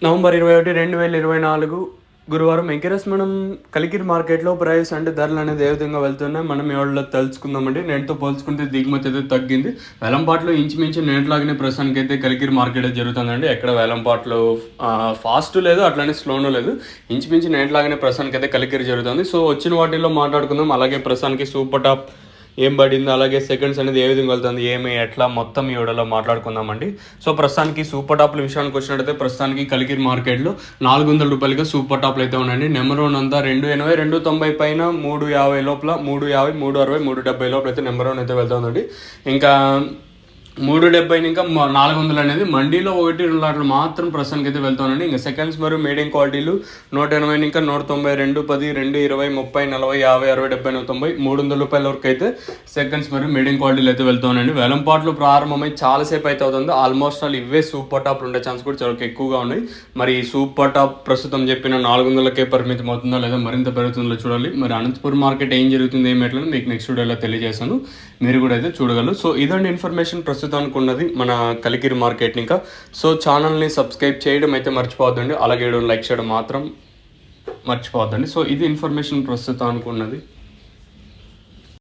November 21, 2024 గురువారం acres మనం కలికిరి మార్కెట్లో ప్రైస్ అంటే ధరలు అనేది ఏ విధంగా వెళ్తున్నాయి మనం ఎవరిలో తెలుసుకుందామండి. నేటితో పోల్చుకుంటే దిగుమతి అయితే తగ్గింది. వేలంపాట్లో ఇంచుమించు నేట్లాగానే ప్రస్తుతానికి అయితే కలికిరి మార్కెట్ జరుగుతుందండి. ఎక్కడ వేలంపాట్లో ఫాస్ట్ లేదు, అట్లానే స్లోనూ లేదు. ఇంచుమించు నేట్లాగానే ప్రస్తుతానికి అయితే కలికిరి జరుగుతుంది. సో వచ్చిన వాటిల్లో మాట్లాడుకుందాం. అలాగే ప్రస్తుతానికి సూపర్ టాప్ ఏం పడింది, అలాగే సెకండ్స్ అనేది ఏ విధంగా వెళ్తుంది, ఏమి ఎట్లా మొత్తం ఈ వీడియోలో మాట్లాడుకుందామండి. సో ప్రస్తుతానికి సూపర్ టాప్ల విషయానికి వచ్చినట్టయితే ప్రస్తుతానికి కలికిరి మార్కెట్లో 400 రూపాయలుగా సూపర్ టాప్లు అయితే ఉన్నాయండి. నెంబర్ 1 అంతా 280, 290 పైన 350 లోపల, 350, 360, 370 లోపల అయితే నెంబర్ 1 అయితే వెళ్తుందండి. ఇంకా 370 ఇంకా 400 అనేది మండీలో 1-2 లాట్లు మాత్రం ప్రస్తుతానికి అయితే వెళ్తానండి. ఇంకా సెకండ్స్ మరియు మీడియం క్వాలిటీలు 180 ఇంకా 190, 210, 220, 30, 40, 50, 60, 70, 90, 300 రూపాయల వరకు అయితే సెకండ్స్ మరియు మీడియం క్వాలిటీలు అయితే వెళ్తానండి. వేలంపాట్లు ప్రారంభమై చాలాసేపు అయితే అవుతుంది. ఆల్మోస్ట్ ఆల్ ఇవే సూపర్ టాప్లు ఉండే ఛాన్స్ కూడా చాలా ఎక్కువగా ఉన్నాయి. మరి సూపర్ టాప్ ప్రస్తుతం చెప్పిన 400కే పరిమితం అవుతుందా లేదా మరింత పెరుగుతుందో చూడాలి. మరి అనంతపురం మార్కెట్ ఏం జరుగుతుంది, ఏం ఎట్లా మీకు నెక్స్ట్ వీడియోలో తెలియజేస్తాను, మీరు కూడా అయితే చూడగలరు. సో ఇదండి ఇన్ఫర్మేషన్ ప్రస్తుతానికి ఉన్నది మన కలికిరి మార్కెట్. ఇంకా సో ఛానల్ని సబ్స్క్రైబ్ చేయడం అయితే మర్చిపోవద్దండి, అలాగే లైక్ చేయడం మాత్రం మర్చిపోవద్దండి. సో ఇది ఇన్ఫర్మేషన్ ప్రస్తుతానికి ఉన్నది.